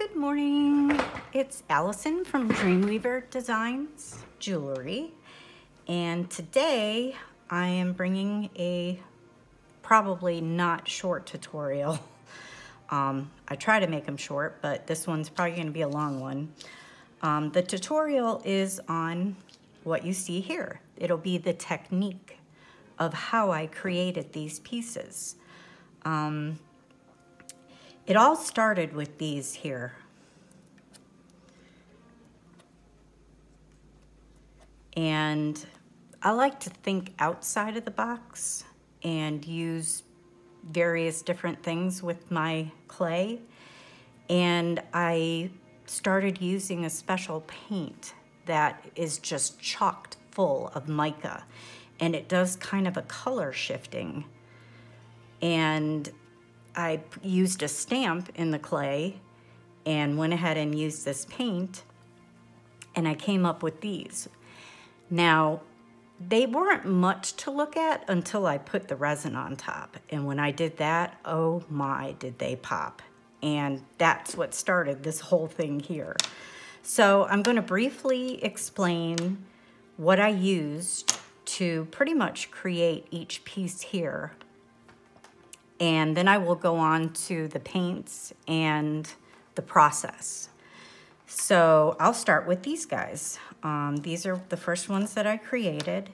Good morning. It's Allison from Dreamweaver Designs Jewelry, and today I am bringing a probably not short tutorial. I try to make them short, but this one's probably going to be a long one. The tutorial is on what you see here. It'll be the technique of how I created these pieces. It all started with these here. And I like to think outside of the box and use various different things with my clay. And I started using a special paint that is just chocked full of mica. And it does kind of a color shifting. And I used a stamp in the clay and went ahead and used this paint, and I came up with these. Now, they weren't much to look at until I put the resin on top. And when I did that, oh my, did they pop. And that's what started this whole thing here. So I'm going to briefly explain what I used to pretty much create each piece here. And then I will go on to the paints and the process. So I'll start with these guys. These are the first ones that I created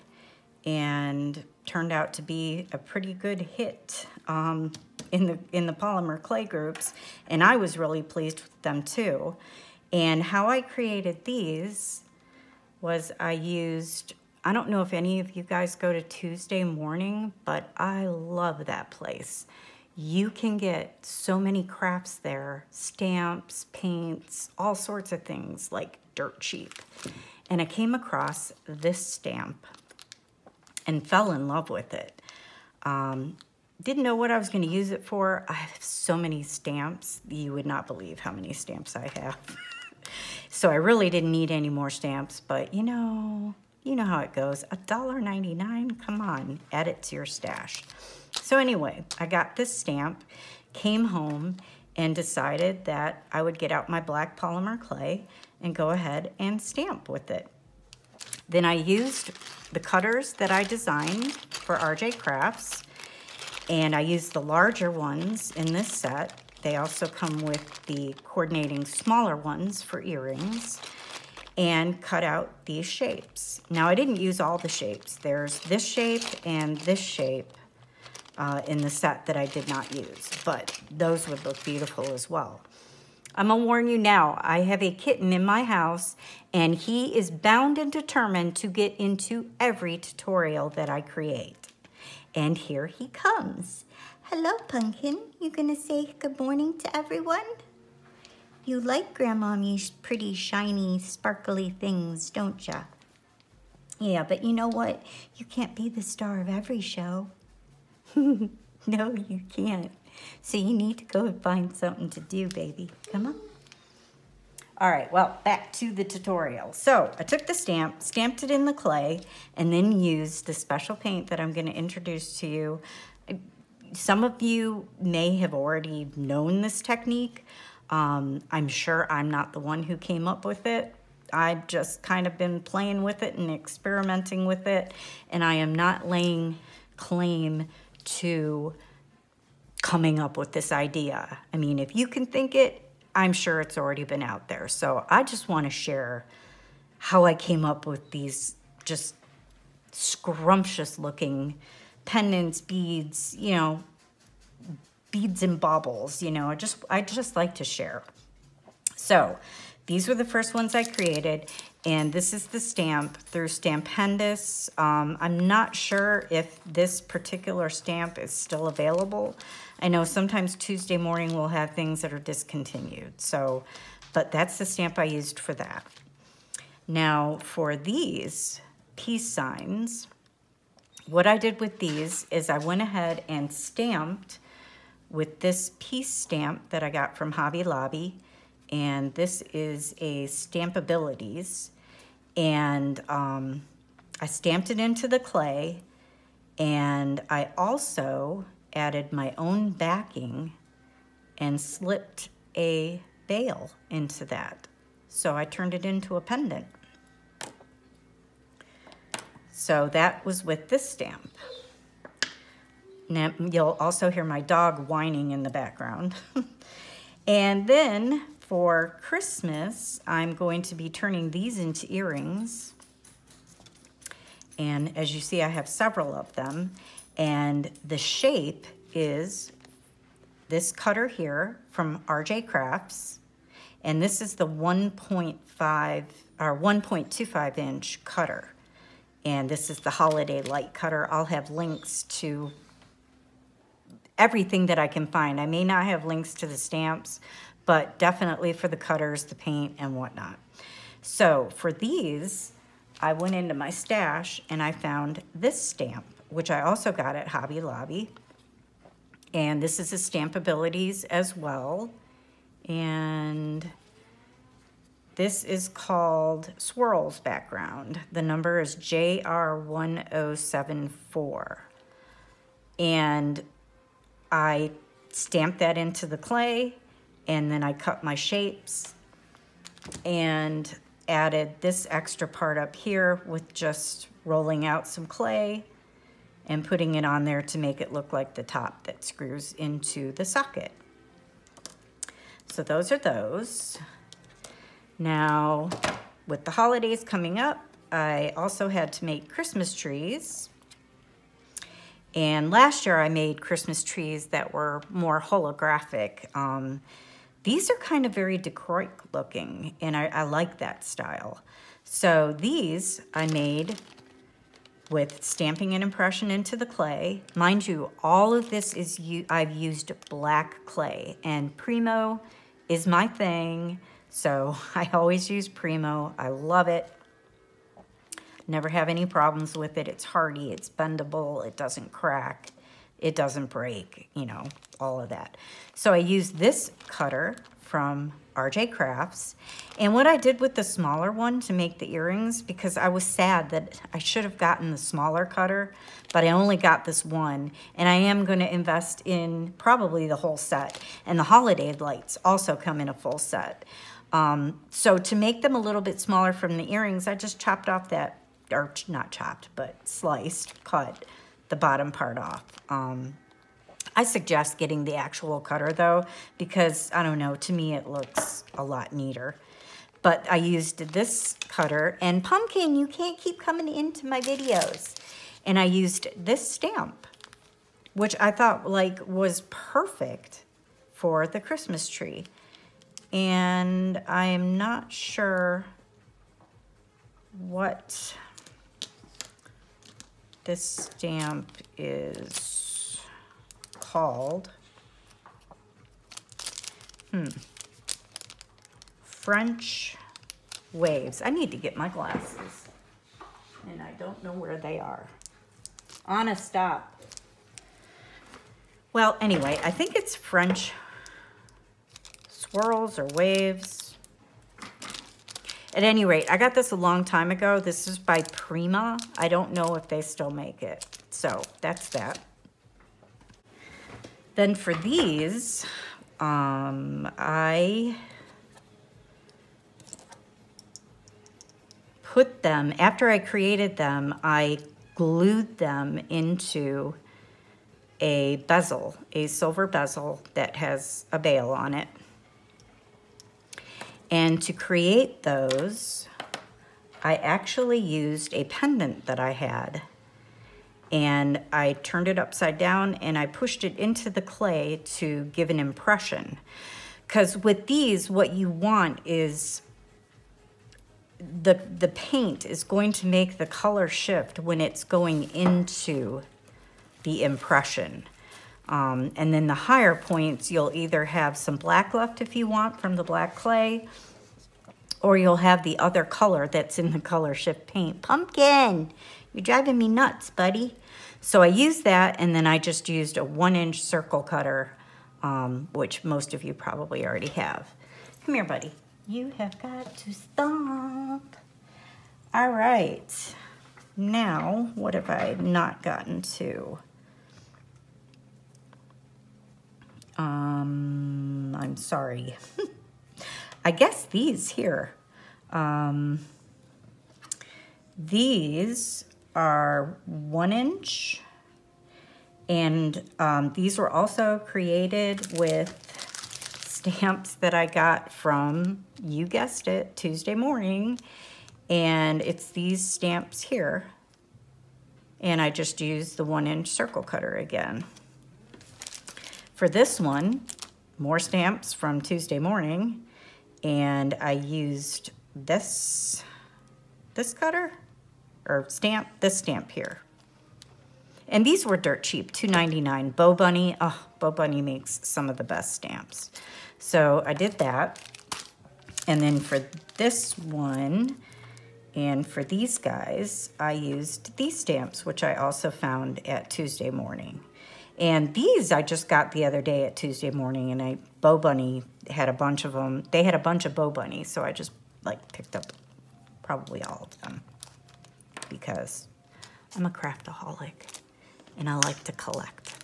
and turned out to be a pretty good hit in the polymer clay groups. And I was really pleased with them too. And how I created these was I used, I don't know if any of you guys go to Tuesday Morning, but I love that place. You can get so many crafts there, stamps, paints, all sorts of things, like dirt cheap. And I came across this stamp and fell in love with it. Didn't know what I was going to use it for. I have so many stamps. You would not believe how many stamps I have. So I really didn't need any more stamps, but you know how it goes. $1.99, come on, add it to your stash. So anyway, I got this stamp, came home, and decided that I would get out my black polymer clay and go ahead and stamp with it. Then I used the cutters that I designed for RJ Crafts, and I used the larger ones in this set. They also come with the coordinating smaller ones for earrings, and cut out these shapes. Now, I didn't use all the shapes. There's this shape and this shape in the set that I did not use, but those would look beautiful as well. I'm gonna warn you now, I have a kitten in my house, and he is bound and determined to get into every tutorial that I create. And here he comes. Hello, Pumpkin. You gonna say good morning to everyone? You like Grandmommy's pretty, shiny, sparkly things, don't ya? Yeah, but you know what? You can't be the star of every show. No, you can't. So you need to go and find something to do, baby. Come on. All right, well, back to the tutorial. So I took the stamp, stamped it in the clay, and then used the special paint that I'm going to introduce to you. Some of you may have already known this technique. I'm sure I'm not the one who came up with it. I've just kind of been playing with it and experimenting with it, and I am not laying claim to coming up with this idea. I mean, if you can think it, I'm sure it's already been out there. So I just want to share how I came up with these just scrumptious looking pendants, beads, you know, beads and baubles, you know, I just like to share. So these were the first ones I created, and this is the stamp through Pendants. I'm not sure if this particular stamp is still available. I know sometimes Tuesday Morning will have things that are discontinued, so, but that's the stamp I used for that. Now for these peace signs, what I did with these is I went ahead and stamped with this peace stamp that I got from Hobby Lobby, and this is a Stampabilities, and I stamped it into the clay, and I also added my own backing and slipped a veil into that. So I turned it into a pendant. So that was with this stamp. Now you'll also hear my dog whining in the background. And then for Christmas, I'm going to be turning these into earrings. And as you see, I have several of them. And the shape is this cutter here from RJ Crafts. And this is the 1.5 or 1.25 inch cutter. And this is the holiday light cutter. I'll have links to everything that I can find. I may not have links to the stamps, but definitely for the cutters, the paint, and whatnot. So for these, I went into my stash and I found this stamp, which I also got at Hobby Lobby. And this is a Stampabilities as well. And this is called Swirls Background. The number is JR1074. And I stamped that into the clay, and then I cut my shapes and added this extra part up here with just rolling out some clay and putting it on there to make it look like the top that screws into the socket. So those are those. Now, with the holidays coming up, I also had to make Christmas trees. And last year I made Christmas trees that were more holographic. These are kind of very decoric looking, and I like that style. So these I made with stamping an impression into the clay. Mind you, all of this is, I've used black clay, and Primo is my thing. So I always use Primo. I love it. Never have any problems with it. It's hardy, it's bendable, it doesn't crack, it doesn't break, you know, all of that. So I used this cutter from RJ Crafts. And what I did with the smaller one to make the earrings, because I was sad that I should have gotten the smaller cutter, but I only got this one. And I am going to invest in probably the whole set. And the holiday lights also come in a full set. So to make them a little bit smaller from the earrings, I just chopped off that, or not chopped, but sliced, cut the bottom part off. I suggest getting the actual cutter though, because I don't know, to me it looks a lot neater. But I used this cutter, and Pumpkin, you can't keep coming into my videos. And I used this stamp, which I thought like was perfect for the Christmas tree. And I'm not sure what this stamp is called. French Waves. I need to get my glasses, and I don't know where they are. Anna, stop. Well, anyway, I think it's French Swirls or Waves. At any rate, I got this a long time ago. This is by Prima. I don't know if they still make it. So that's that. Then for these, I put them, after I created them, I glued them into a bezel, a silver bezel that has a bail on it. And to create those, I actually used a pendant that I had, and I turned it upside down and I pushed it into the clay to give an impression. Because with these, what you want is the paint is going to make the color shift when it's going into the impression. And then the higher points, you'll either have some black left if you want from the black clay, or you'll have the other color that's in the color shift paint. Pumpkin, you're driving me nuts, buddy. So I used that, and then I just used a 1-inch circle cutter, which most of you probably already have. Come here, buddy. You have got to stop. All right. Now, what have I not gotten to? I'm sorry. I guess these here. These are 1 inch, and these were also created with stamps that I got from, you guessed it, Tuesday Morning, and it's these stamps here, and I just used the 1 inch circle cutter again. For this one, more stamps from Tuesday Morning, and I used this cutter, or stamp, this stamp here. And these were dirt cheap, $2.99. Bo Bunny, oh, Bo Bunny makes some of the best stamps. So I did that. And then for this one, and for these guys, I used these stamps, which I also found at Tuesday Morning. And these I just got the other day at Tuesday Morning, and Bo Bunny had a bunch of them. They had a bunch of Bo Bunnies, so I just like picked up probably all of them because I'm a craftaholic and I like to collect.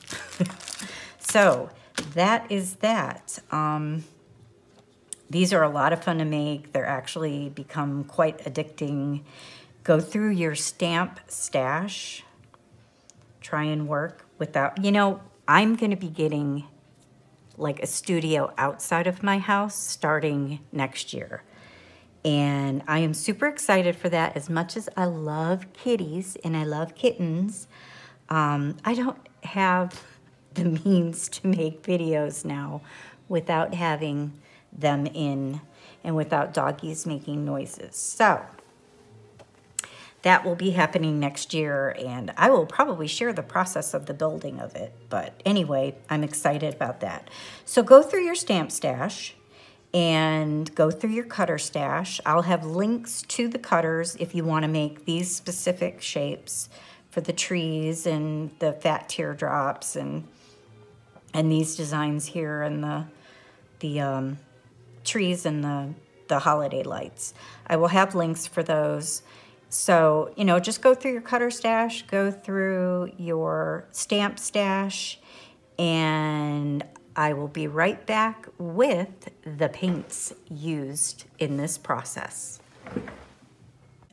So that is that. These are a lot of fun to make. They're actually become quite addicting. Go through your stamp stash. Try and work without, you know, I'm going to be getting like a studio outside of my house starting next year. And I am super excited for that. As much as I love kitties and I love kittens, I don't have the means to make videos now without having them in and without doggies making noises. So that will be happening next year, and I will probably share the process of the building of it. But anyway, I'm excited about that. So go through your stamp stash and go through your cutter stash. I'll have links to the cutters if you want to make these specific shapes for the trees and the fat teardrops and these designs here and the trees and the holiday lights. I will have links for those. So, you know, just go through your cutter stash, go through your stamp stash, and I will be right back with the paints used in this process.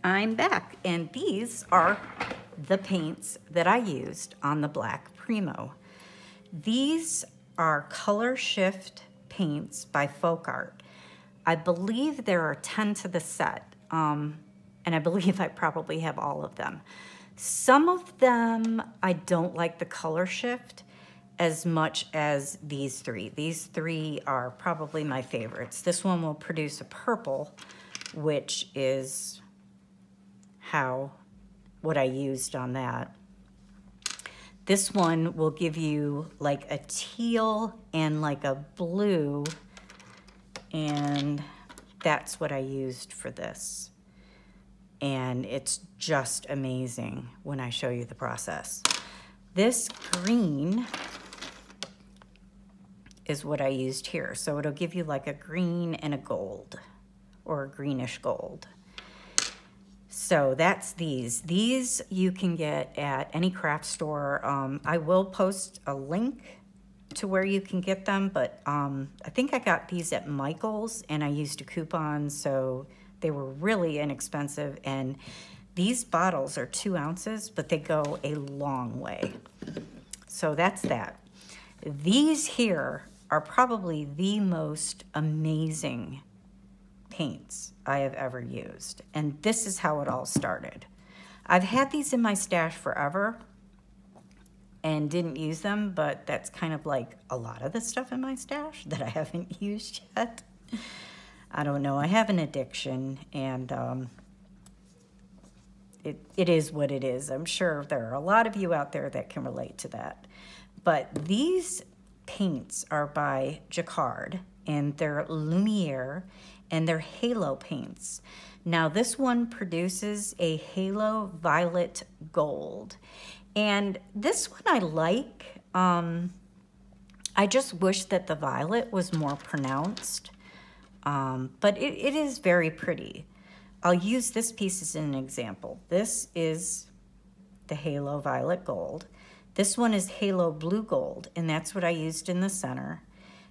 I'm back, and these are the paints that I used on the Black Primo. These are Color Shift paints by Folk Art. I believe there are 10 to the set, and I believe I probably have all of them. Some of them I don't like the color shift as much as these three. These three are probably my favorites. This one will produce a purple, which is what I used on that. This one will give you like a teal and like a blue, and that's what I used for this. And it's just amazing when I show you the process. This green is what I used here. So it'll give you like a green and a gold, or a greenish gold. So that's these. These you can get at any craft store. I will post a link to where you can get them, but I think I got these at Michael's and I used a coupon, so they were really inexpensive. And these bottles are 2 ounces, but they go a long way. So that's that. These here are probably the most amazing paints I have ever used. And this is how it all started. I've had these in my stash forever and didn't use them, but that's kind of like a lot of the stuff in my stash that I haven't used yet. I don't know, I have an addiction, and it is what it is. I'm sure there are a lot of you out there that can relate to that. But these paints are by Jacquard, and they're Lumiere, and they're halo paints. Now this one produces a halo violet gold, and this one I like. I just wish that the violet was more pronounced, but it is very pretty. I'll use this piece as an example. This is the halo violet gold. This one is halo blue gold, and that's what I used in the center.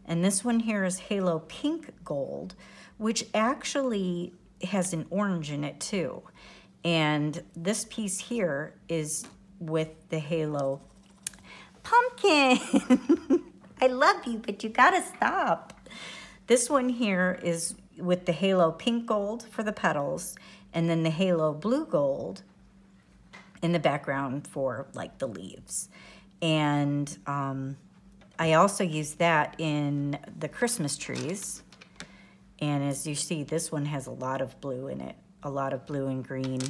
And this one here is Halo Pink Gold, which actually has an orange in it too. And this piece here is with the Halo Pumpkin. I love you, but you gotta stop. This one here is with the Halo Pink Gold for the petals, and then the Halo Blue Gold in the background for like the leaves. And I also use that in the Christmas trees. And as you see, this one has a lot of blue in it, a lot of blue and green.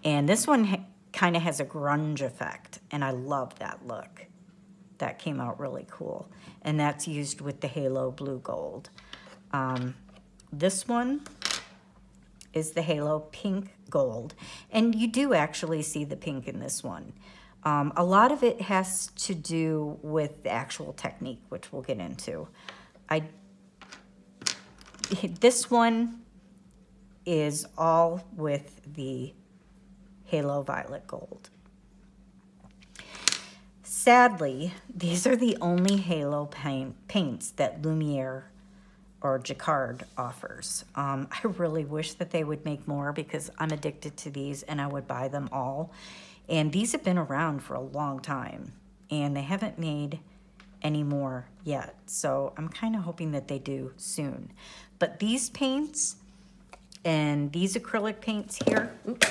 And this one kind of has a grunge effect, and I love that look. That came out really cool. And that's used with the Halo Blue Gold. This one is the Halo Pink Gold. And you do actually see the pink in this one. A lot of it has to do with the actual technique, which we'll get into. This one is all with the Halo Violet Gold. Sadly, these are the only Halo paints that Lumiere or jacquard offers. I really wish that they would make more because I'm addicted to these and I would buy them all. And these have been around for a long time and they haven't made any more yet. So I'm kind of hoping that they do soon. But these paints and these acrylic paints here, oops,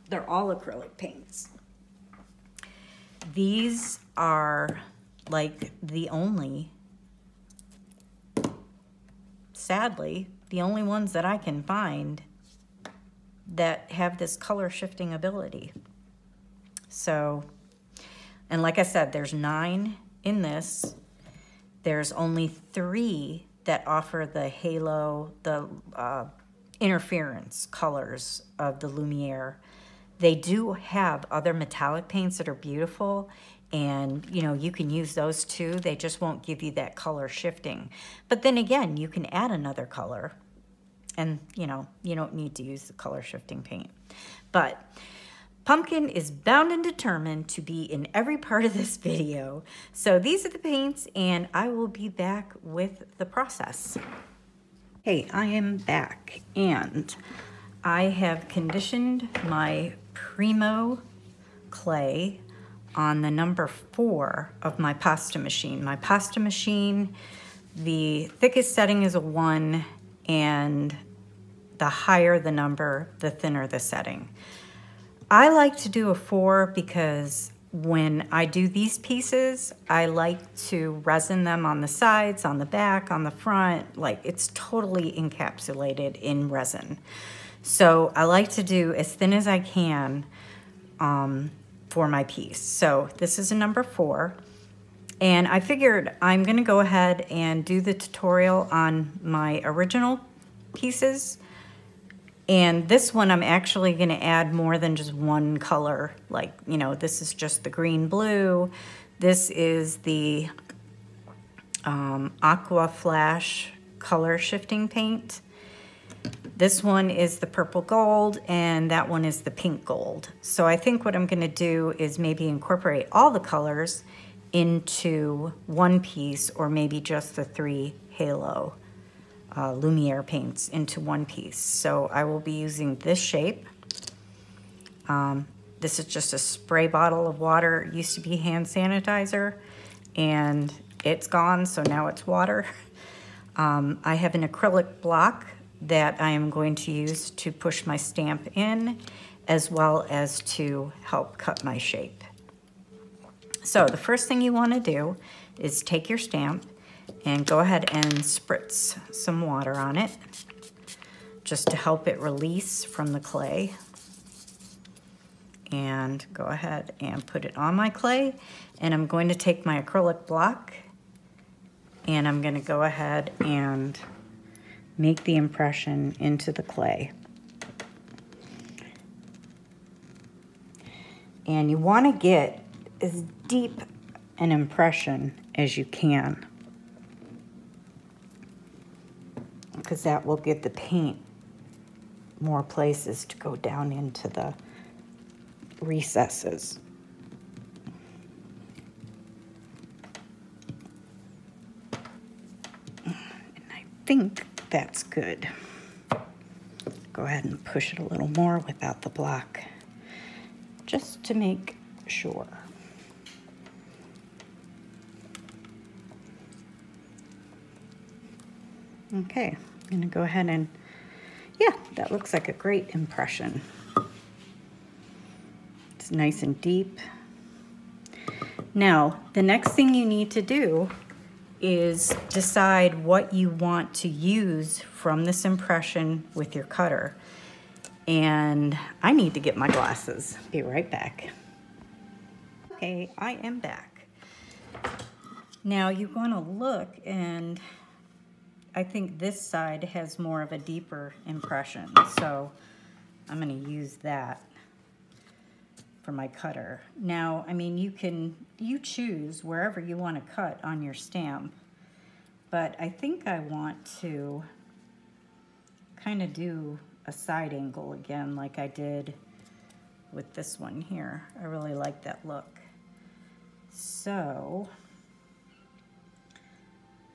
they're all acrylic paints. These are like the only, sadly, the only ones that I can find that have this color shifting ability. So, and like I said, there's 9 in this. There's only 3 that offer the halo, the interference colors of the Lumiere. They do have other metallic paints that are beautiful, and you know, you can use those too. They just won't give you that color shifting. But then again, you can add another color and you know, you don't need to use the color shifting paint. But pumpkin is bound and determined to be in every part of this video. So these are the paints and I will be back with the process. Hey, I am back and I have conditioned my Primo clay on the number 4 of my pasta machine. My pasta machine, the thickest setting is a 1, and the higher the number, the thinner the setting. I like to do a 4 because when I do these pieces, I like to resin them on the sides, on the back, on the front, like it's totally encapsulated in resin. So I like to do as thin as I can for my piece. So this is a number 4. And I figured I'm gonna go ahead and do the tutorial on my original pieces. And this one I'm actually gonna add more than just one color. Like, you know, this is just the green blue. This is the Aqua Flash color shifting paint. This one is the purple gold, and that one is the pink gold. So I think what I'm gonna do is maybe incorporate all the colors into one piece, or maybe just the 3 Halo Lumiere paints into one piece. So I will be using this shape. This is just a spray bottle of water. It used to be hand sanitizer, and it's gone, so now it's water. I have an acrylic block that I am going to use to push my stamp in, as well as to help cut my shape. So the first thing you want to do is take your stamp and go ahead and spritz some water on it, just to help it release from the clay. And go ahead and put it on my clay, and I'm going to take my acrylic block and I'm going to go ahead and make the impression into the clay. And you want to get as deep an impression as you can, because that will give the paint more places to go down into the recesses. think that's good. Go ahead and push it a little more without the block, just to make sure. Okay, I'm gonna go ahead and, yeah, that looks like a great impression. It's nice and deep. Now, the next thing you need to do is decide what you want to use from this impression with your cutter. And I need to get my glasses. Be right back. Okay, I am back. Now you want to look, and I think this side has more of a deeper impression, so I'm going to use that for my cutter. Now, I mean, you choose wherever you want to cut on your stamp, but I think I want to kind of do a side angle again like I did with this one here. I really like that look. So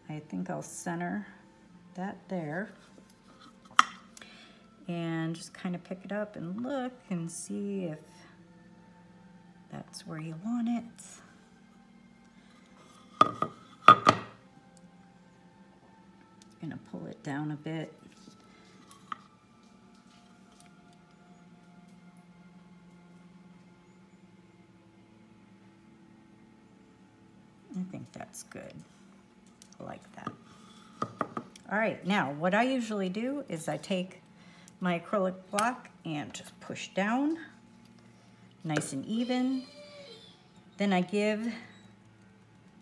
I think I'll center that there and just kind of pick it up and look and see if that's where you want it. Gonna pull it down a bit. I think that's good. I like that. All right, now what I usually do is I take my acrylic block and just push down, nice and even. Then I give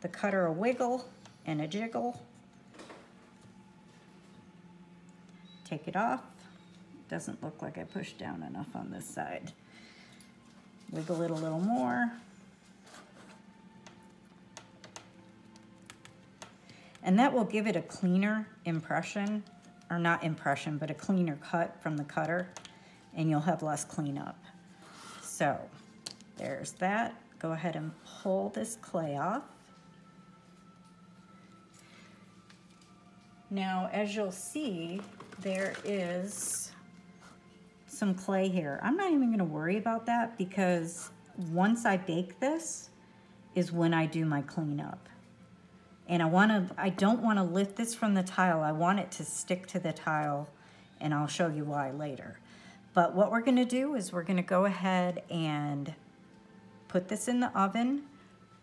the cutter a wiggle and a jiggle. Take it off. Doesn't look like I pushed down enough on this side. Wiggle it a little more. And that will give it a cleaner impression, or not impression, but a cleaner cut from the cutter, and you'll have less cleanup. So there's that. Go ahead and pull this clay off. Now, as you'll see, there is some clay here. I'm not even gonna worry about that because once I bake this is when I do my cleanup. And I don't wanna lift this from the tile. I want it to stick to the tile, and I'll show you why later. But what we're gonna do is we're gonna go ahead and put this in the oven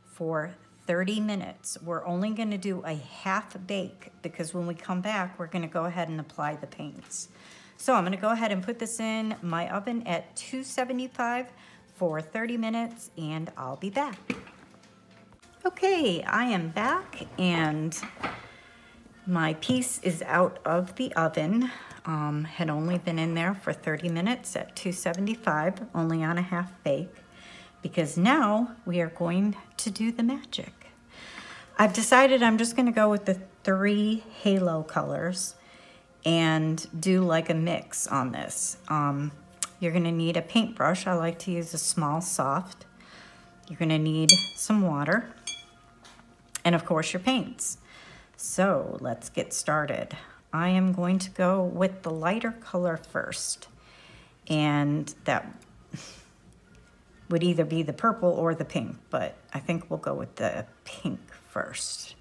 for 30 minutes. We're only gonna do a half bake because when we come back, we're gonna go ahead and apply the paints. So I'm gonna go ahead and put this in my oven at 275 for 30 minutes, and I'll be back. Okay, I am back, and my piece is out of the oven. Had only been in there for 30 minutes at 275, only on a half bake, because now we are going to do the magic. I've decided I'm just gonna go with the 3 halo colors and do like a mix on this. You're gonna need a paintbrush. I like to use a small soft. You're gonna need some water, and of course your paints. So let's get started. I am going to go with the lighter color first, and that would either be the purple or the pink, but I think we'll go with the pink first.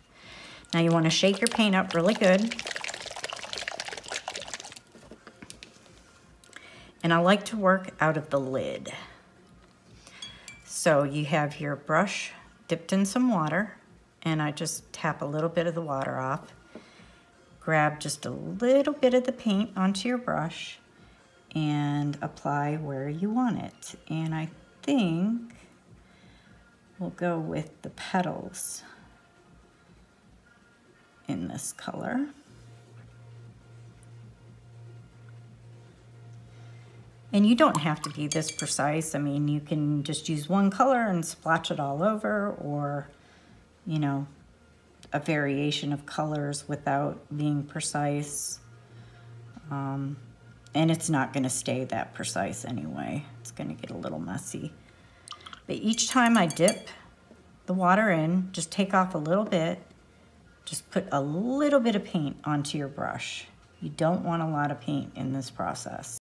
Now you want to shake your paint up really good. And I like to work out of the lid. So you have your brush dipped in some water, and I just tap a little bit of the water off. Grab just a little bit of the paint onto your brush and apply where you want it. And I think we'll go with the petals in this color. And you don't have to be this precise. I mean, you can just use one color and splotch it all over, or, you know, a variation of colors without being precise. And it's not gonna stay that precise anyway. It's gonna get a little messy. But each time I dip the water in, just take off a little bit Just put a little bit of paint onto your brush. You don't want a lot of paint in this process.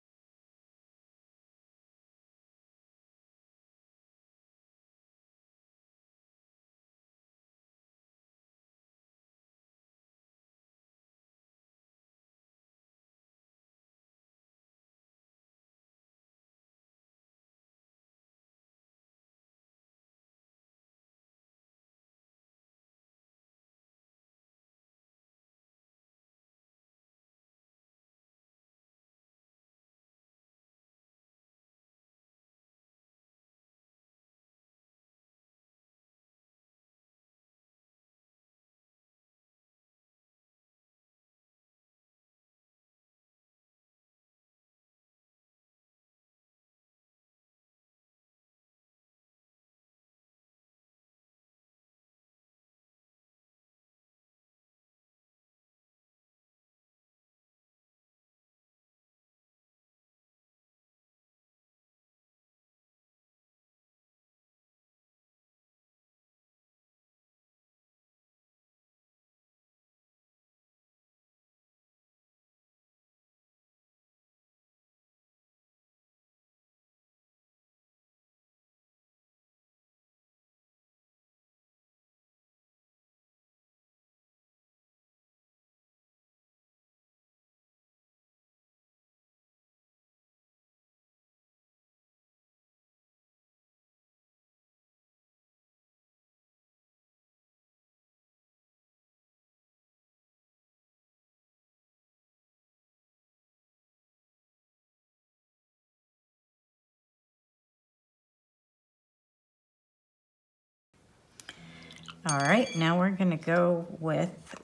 All right, now we're gonna go with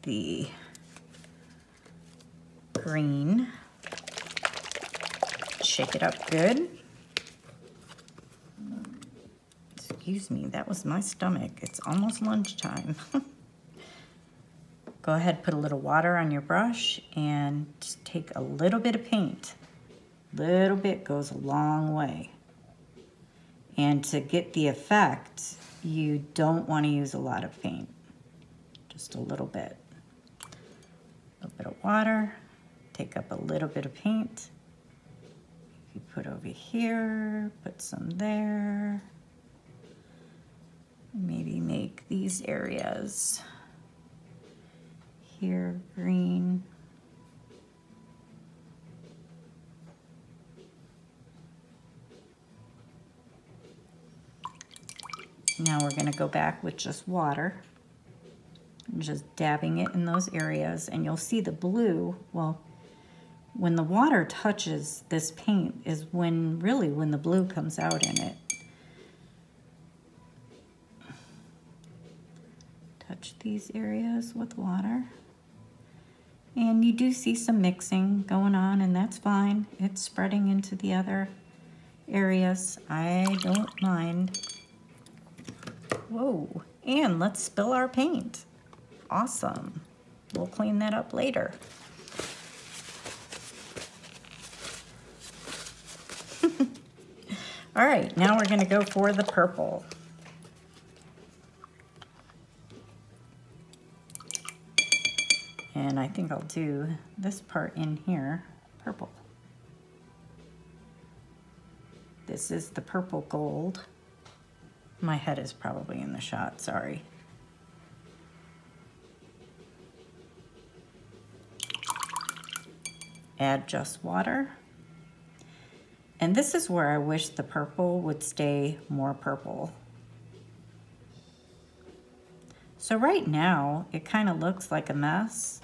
the green. Shake it up good. Excuse me, that was my stomach. It's almost lunchtime. Go ahead, put a little water on your brush and just take a little bit of paint. Little bit goes a long way. And to get the effect, you don't want to use a lot of paint. Just a little bit. A little bit of water, take up a little bit of paint. You put over here, put some there. Maybe make these areas here green. Now we're going to go back with just water and just dabbing it in those areas, and you'll see the blue. Well, when the water touches this paint is when the blue comes out in it. Touch these areas with water. And you do see some mixing going on, and that's fine. It's spreading into the other areas. I don't mind. Whoa, and let's spill our paint. Awesome. We'll clean that up later. All right, now we're gonna go for the purple. And I think I'll do this part in here, purple. This is the purple gold. My head is probably in the shot, sorry. Add just water. And this is where I wish the purple would stay more purple. So right now, it kind of looks like a mess.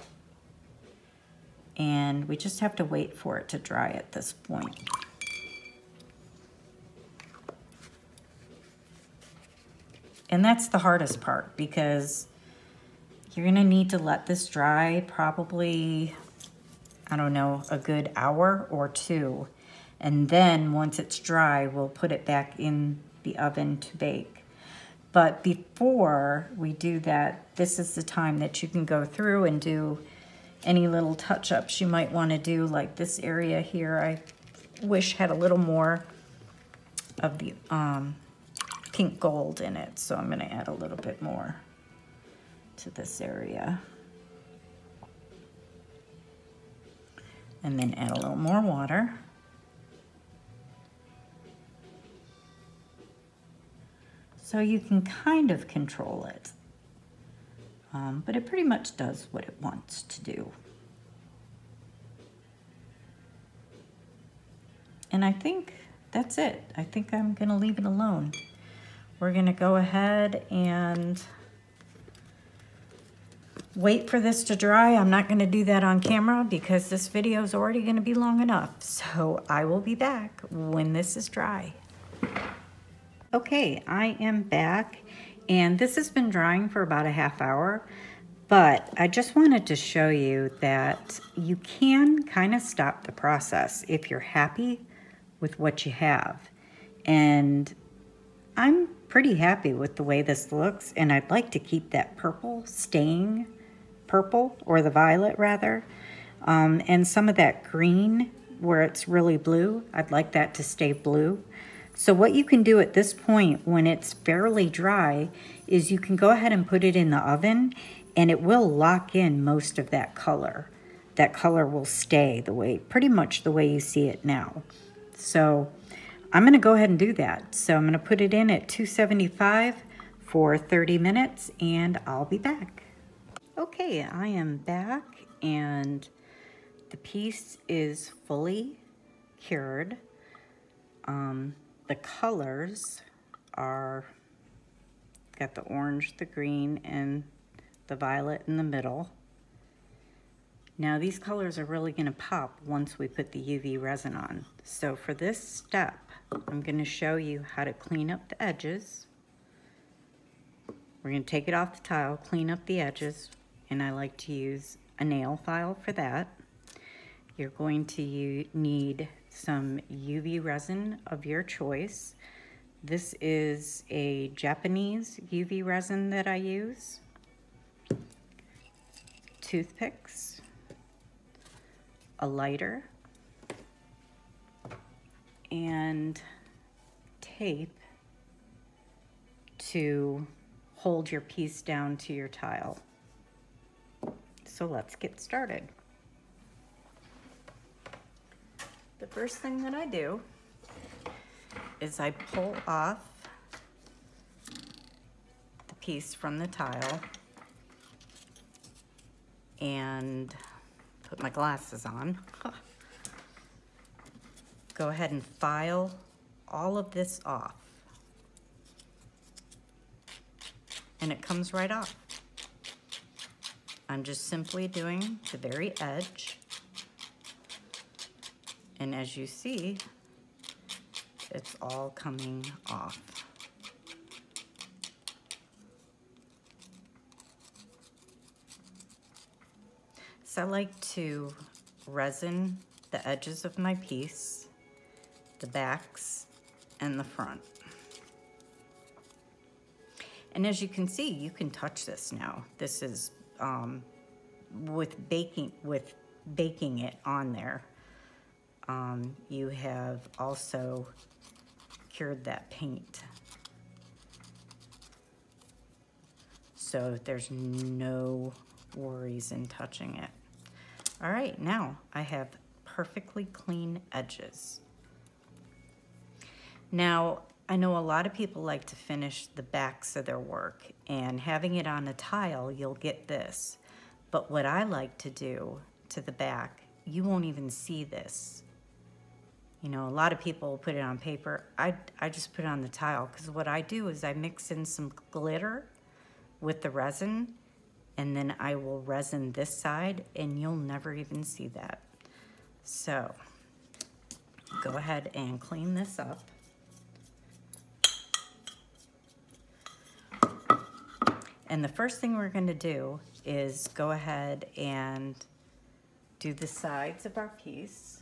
And we just have to wait for it to dry at this point. And that's the hardest part, because you're gonna need to let this dry probably, I don't know, a good hour or two. And then once it's dry, we'll put it back in the oven to bake. But before we do that, this is the time that you can go through and do any little touch-ups you might want to do, like this area here. I wish had a little more of the pink gold in it, so I'm going to add a little bit more. to this area. And then add a little more water. So you can kind of control it. But it pretty much does what it wants to do. And I think that's it. I think I'm gonna leave it alone. We're gonna go ahead and wait for this to dry. I'm not gonna do that on camera because this video is already gonna be long enough. So I will be back when this is dry. Okay, I am back, and this has been drying for about a half hour, but I just wanted to show you that you can kind of stop the process if you're happy with what you have. And I'm pretty happy with the way this looks, and I'd like to keep that purple staying purple, or the violet rather, and some of that green where it's really blue, I'd like that to stay blue. So what you can do at this point when it's fairly dry is you can go ahead and put it in the oven, and it will lock in most of that color. That color will stay the way, pretty much the way you see it now. So I'm gonna go ahead and do that. So I'm gonna put it in at 275 for 30 minutes and I'll be back. Okay, I am back and the piece is fully cured. The colors are, got the orange, the green, and the violet in the middle. Now these colors are really gonna pop once we put the UV resin on. So for this step, I'm gonna show you how to clean up the edges. We're gonna take it off the tile, clean up the edges, and I like to use a nail file for that. You're going to need some UV resin of your choice. This is a Japanese UV resin that I use. Toothpicks, a lighter, and tape to hold your piece down to your tile. So let's get started. The first thing that I do is I pull off the piece from the tile and put my glasses on. Go ahead and file all of this off. And it comes right off. I'm just simply doing the very edge. And as you see, it's all coming off. So I like to resin the edges of my piece, the backs, and the front. And as you can see, you can touch this now. This is with baking it on there. You have also cured that paint. So there's no worries in touching it. All right, now I have perfectly clean edges. Now, I know a lot of people like to finish the backs of their work, and having it on a tile, you'll get this. But what I like to do to the back, you won't even see this. You know, a lot of people will put it on paper. I just put it on the tile, because what I do is I mix in some glitter with the resin, and then I will resin this side, and you'll never even see that. So, go ahead and clean this up. And the first thing we're gonna do is go ahead and do the sides of our piece.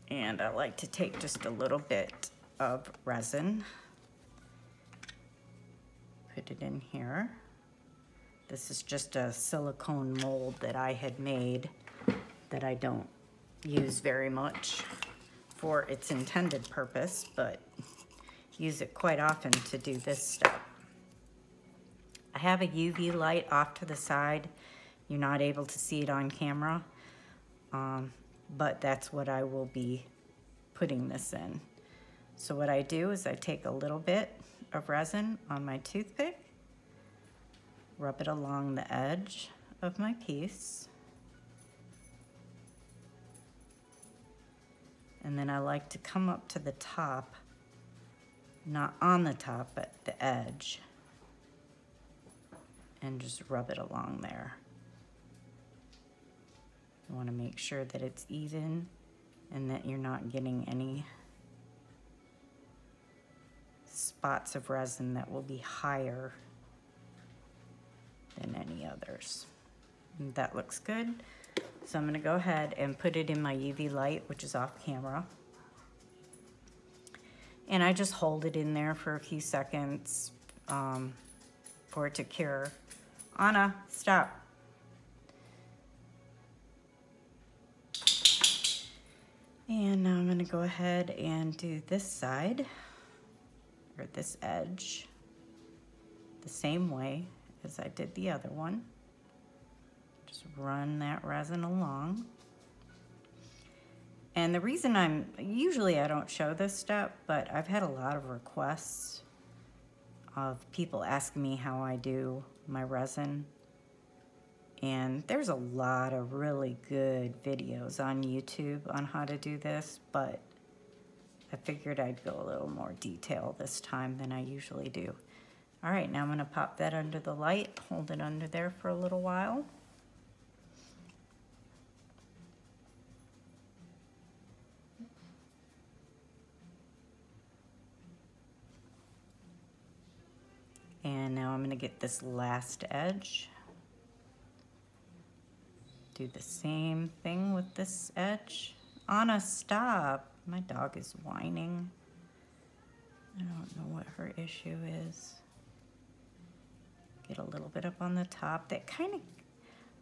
And I like to take just a little bit of resin, put it in here. This is just a silicone mold that I had made that I don't use very much for its intended purpose, but use it quite often to do this stuff. I have a UV light off to the side. You're not able to see it on camera, but that's what I will be putting this in. So what I do is I take a little bit of resin on my toothpick, rub it along the edge of my piece, and then I like to come up to the top, not on the top, but the edge, and just rub it along there. You want to make sure that it's even and that you're not getting any spots of resin that will be higher than any others. And that looks good. So I'm going to go ahead and put it in my UV light, which is off camera. And I just hold it in there for a few seconds for it to cure. Anna, stop. And now I'm going to go ahead and do this side, or this edge, the same way as I did the other one. Just run that resin along. And the reason usually I don't show this step, but I've had a lot of requests of people asking me how I do my resin. And there's a lot of really good videos on YouTube on how to do this, but I figured I'd go a little more detail this time than I usually do. All right, now I'm gonna pop that under the light, hold it under there for a little while. And now I'm gonna get this last edge. Do the same thing with this edge. Anna, stop. My dog is whining. I don't know what her issue is. Get a little bit up on the top. That kind of,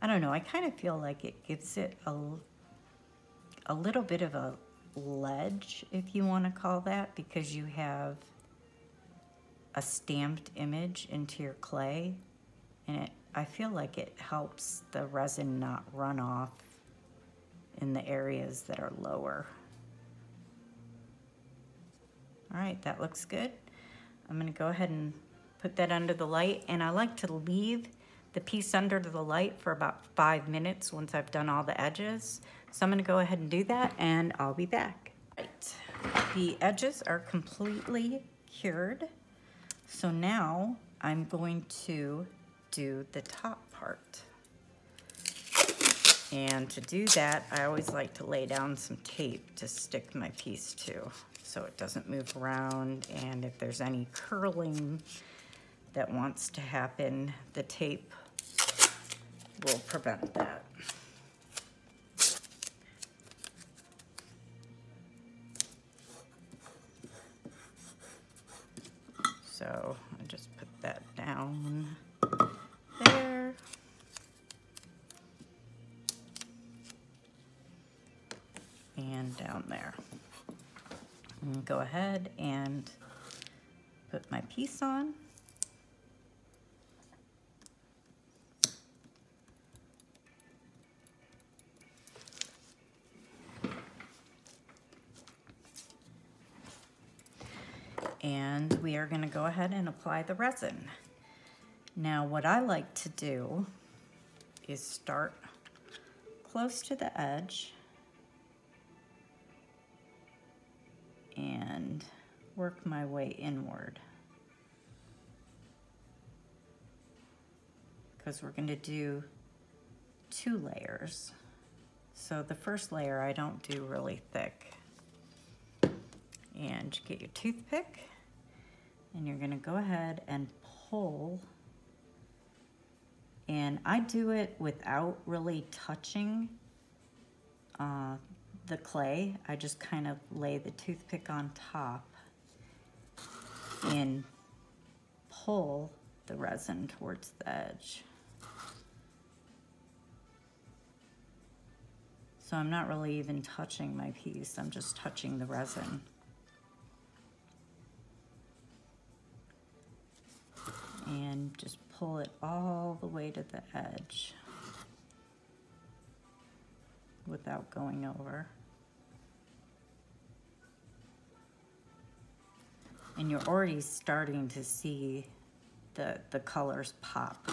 I don't know, I kind of feel like it gives it a little bit of a ledge, if you want to call that, because you have a stamped image into your clay, and I feel like it helps the resin not run off in the areas that are lower. All right, that looks good. I'm gonna go ahead and put that under the light, and I like to leave the piece under the light for about 5 minutes once I've done all the edges. So I'm gonna go ahead and do that, and I'll be back. Right, the edges are completely cured. So now I'm going to do the top part. And to do that, I always like to lay down some tape to stick my piece to so it doesn't move around, and if there's any curling that wants to happen, the tape will prevent that. So I just put that down there. And down there. And go ahead and put my piece on. And we are going to go ahead and apply the resin. Now what I like to do is start close to the edge and work my way inward, because we're going to do 2 layers. So the first layer I don't do really thick. And get your toothpick, and you're going to go ahead and pull. And I do it without really touching the clay. I just kind of lay the toothpick on top and pull the resin towards the edge. So I'm not really even touching my piece, I'm just touching the resin. And just pull it all the way to the edge without going over. And you're already starting to see the colors pop.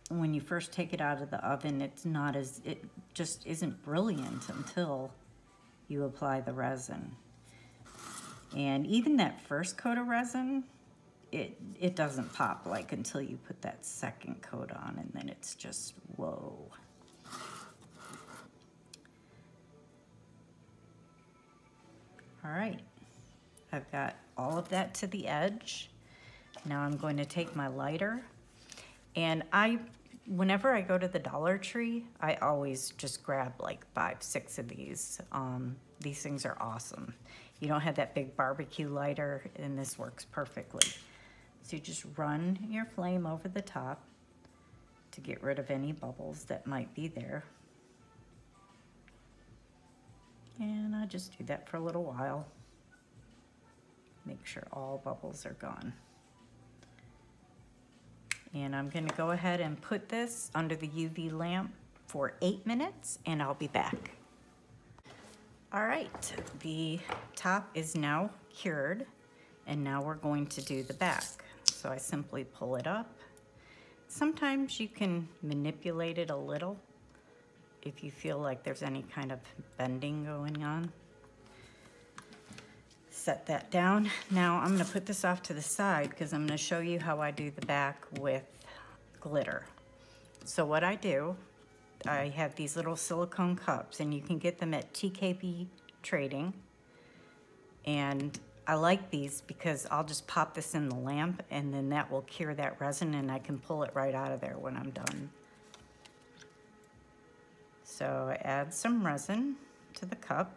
When you first take it out of the oven, it just isn't brilliant until you apply the resin. And even that first coat of resin, it doesn't pop like until you put that second coat on, and then it's just, whoa. All right, I've got all of that to the edge. Now I'm going to take my lighter, and whenever I go to the Dollar Tree, I always just grab like 5, 6 of these. These things are awesome. You don't have that big barbecue lighter, and this works perfectly. So you just run your flame over the top to get rid of any bubbles that might be there. And I just do that for a little while. Make sure all bubbles are gone. And I'm gonna go ahead and put this under the UV lamp for 8 minutes, and I'll be back. All right, the top is now cured, and now we're going to do the back. So I simply pull it up. Sometimes you can manipulate it a little if you feel like there's any kind of bending going on. Set that down. Now I'm gonna put this off to the side because I'm gonna show you how I do the back with glitter. So what I do, I have these little silicone cups, and you can get them at TKB Trading. And I like these because I'll just pop this in the lamp, and then that will cure that resin, and I can pull it right out of there when I'm done. So I add some resin to the cup.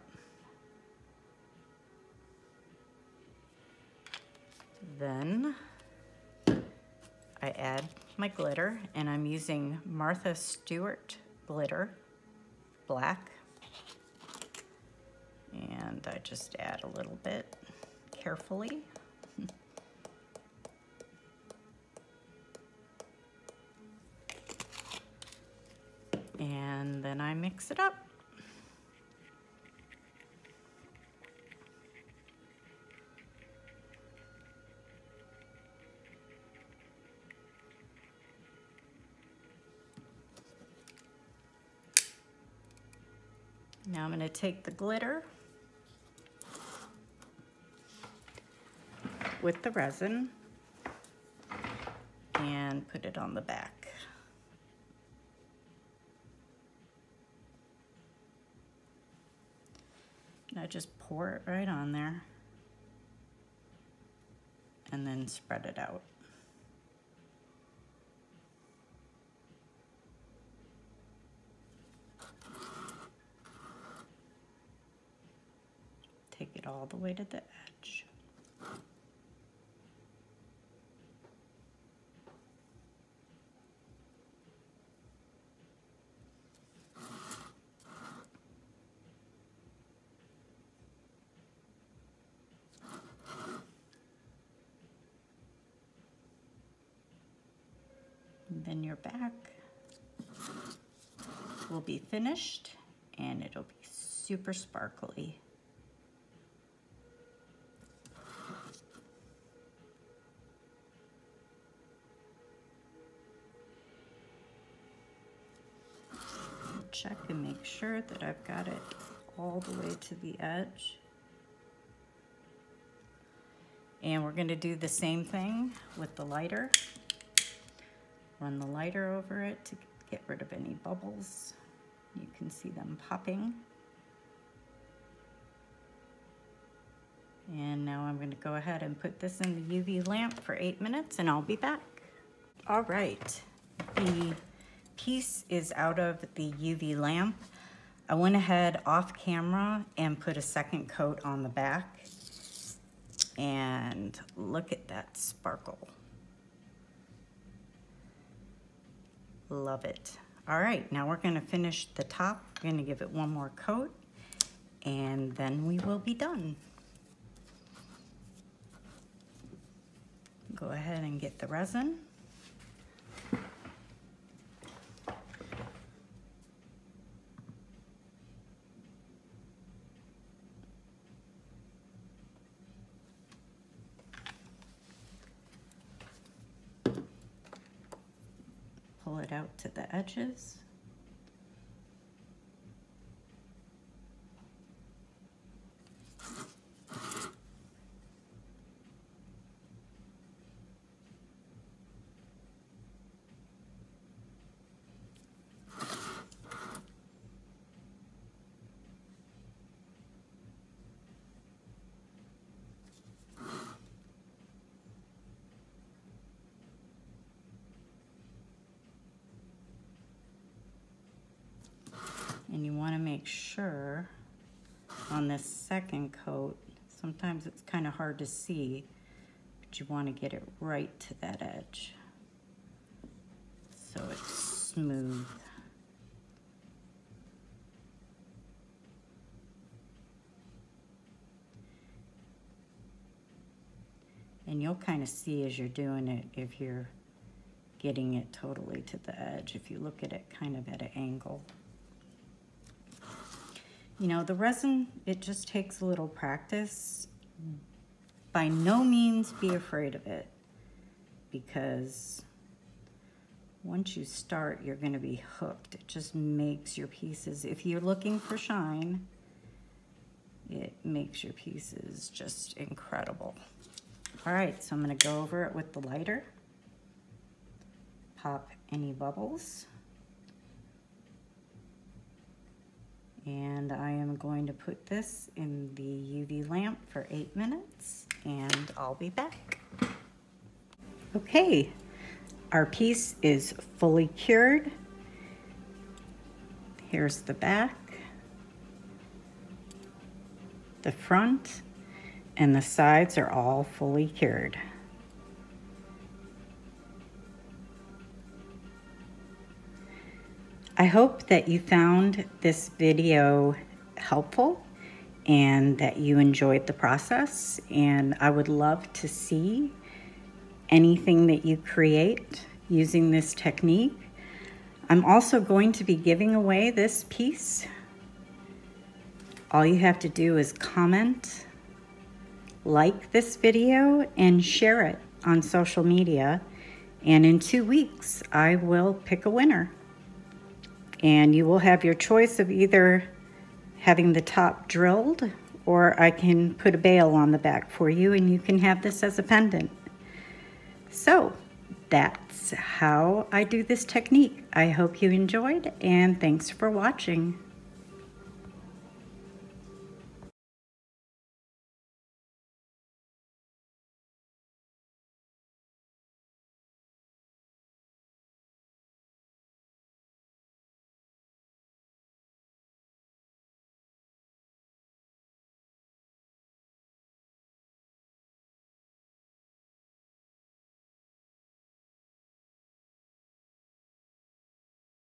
Then I add my glitter, and I'm using Martha Stewart glitter, black. And I just add a little bit carefully. And then I mix it up. Now I'm going to take the glitter with the resin and put it on the back. And I just pour it right on there and then spread it out. Take it all the way to the edge. And then your back will be finished, and it'll be super sparkly. Check and make sure that I've got it all the way to the edge. And we're going to do the same thing with the lighter. Run the lighter over it to get rid of any bubbles. You can see them popping. And now I'm going to go ahead and put this in the UV lamp for 8 minutes, and I'll be back. All right, the piece is out of the UV lamp. I went ahead off camera and put a second coat on the back, and look at that sparkle. Love it. All right, now we're going to finish the top. We're going to give it one more coat, and then we will be done. Go ahead and get the resin. Pull it out to the edges. And you want to make sure on this second coat, sometimes it's kind of hard to see, but you want to get it right to that edge so it's smooth. And you'll kind of see as you're doing it if you're getting it totally to the edge, if you look at it kind of at an angle. You know, the resin, it just takes a little practice. By no means be afraid of it, because once you start, you're going to be hooked. It just makes your pieces, if you're looking for shine, it makes your pieces just incredible. All right, so I'm going to go over it with the lighter, pop any bubbles. And I am going to put this in the UV lamp for 8 minutes, and I'll be back. Okay, our piece is fully cured. Here's the back, the front, and the sides are all fully cured. I hope that you found this video helpful and that you enjoyed the process, and I would love to see anything that you create using this technique. I'm also going to be giving away this piece. All you have to do is comment, like this video, and share it on social media, and in 2 weeks I will pick a winner. And you will have your choice of either having the top drilled, or I can put a bail on the back for you and you can have this as a pendant. So that's how I do this technique. I hope you enjoyed, and thanks for watching.